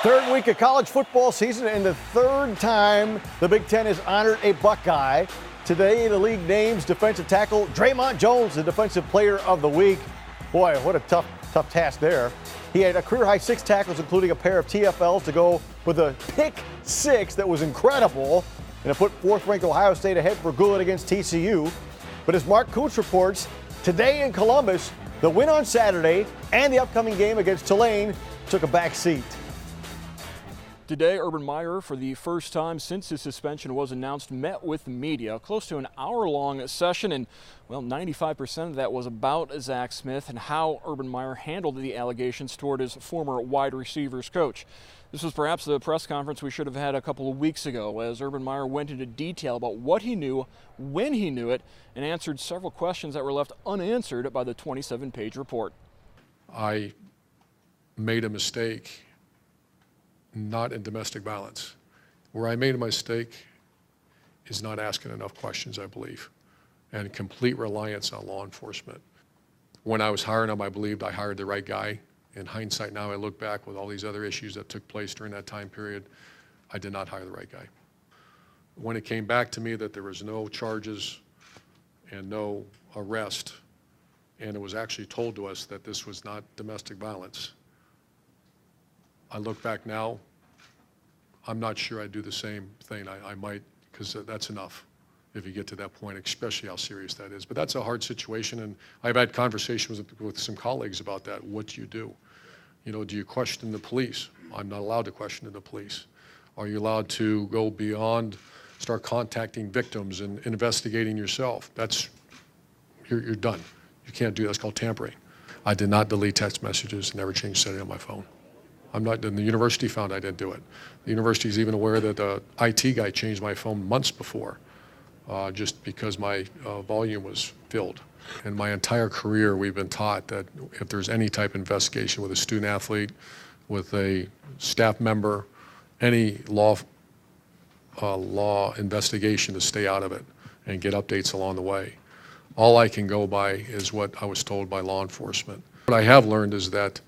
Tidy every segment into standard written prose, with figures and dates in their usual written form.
Third week of college football season and the third time the Big Ten has honored a Buckeye. Today, the league names defensive tackle Dre'mont Jones the Defensive Player of the Week. Boy, what a tough task there. He had a career-high 6 tackles, including a pair of TFLs, to go with a pick 6 that was incredible, and it put fourth-ranked Ohio State ahead for good against TCU. But as Mark Kuntz reports, today in Columbus, the win on Saturday and the upcoming game against Tulane took a back seat. Today, Urban Meyer, for the first time since his suspension was announced, met with the media. Close to an hour-long session, and, well, 95% of that was about Zach Smith and how Urban Meyer handled the allegations toward his former wide receivers coach. This was perhaps the press conference we should have had a couple of weeks ago, as Urban Meyer went into detail about what he knew, when he knew it, and answered several questions that were left unanswered by the 27-page report. I made a mistake. Not in domestic violence. Where I made a mistake is not asking enough questions, I believe, and complete reliance on law enforcement. When I was hiring him, I believed I hired the right guy. In hindsight now, I look back with all these other issues that took place during that time period, I did not hire the right guy. When it came back to me that there was no charges and no arrest, and it was actually told to us that this was not domestic violence, I look back now, I'm not sure I'd do the same thing. I might, because that's enough if you get to that point, especially how serious that is. But that's a hard situation, and I've had conversations with some colleagues about that. What do you do? You know, do you question the police? I'm not allowed to question the police. Are you allowed to go beyond, start contacting victims and investigating yourself? That's, you're done. You can't do that. It's called tampering. I did not delete text messages, never changed setting on my phone. I'm not, and the university found I didn't do it. The university is even aware that the IT guy changed my phone months before, just because my volume was filled. In my entire career, we've been taught that if there's any type of investigation with a student athlete, with a staff member, any law investigation, to stay out of it and get updates along the way. All I can go by is what I was told by law enforcement. What I have learned is that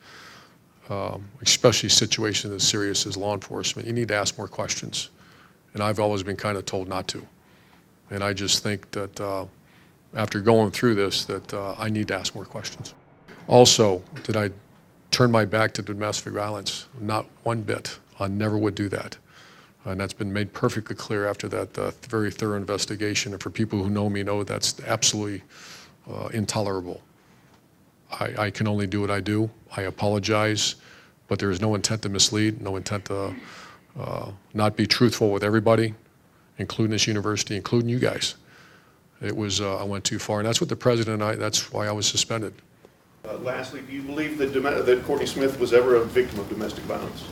especially situations as serious as law enforcement, you need to ask more questions. And I've always been kind of told not to. And I just think that after going through this, that I need to ask more questions. Also, did I turn my back to domestic violence? Not one bit. I never would do that. And that's been made perfectly clear after that very thorough investigation. And for people who know me know that's absolutely intolerable. I can only do what I do. I apologize, but there is no intent to mislead, no intent to not be truthful with everybody, including this university, including you guys. It was, I went too far, and that's what the president and that's why I was suspended. Lastly, do you believe that Courtney Smith was ever a victim of domestic violence?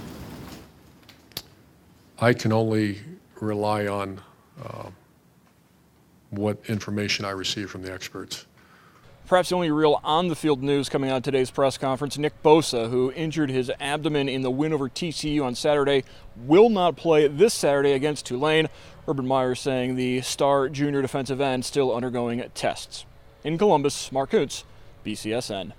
I can only rely on what information I receive from the experts. Perhaps the only real on-the-field news coming out of today's press conference, Nick Bosa, who injured his abdomen in the win over TCU on Saturday, will not play this Saturday against Tulane. Urban Meyer saying the star junior defensive end still undergoing tests. In Columbus, Mark Kuntz, BCSN.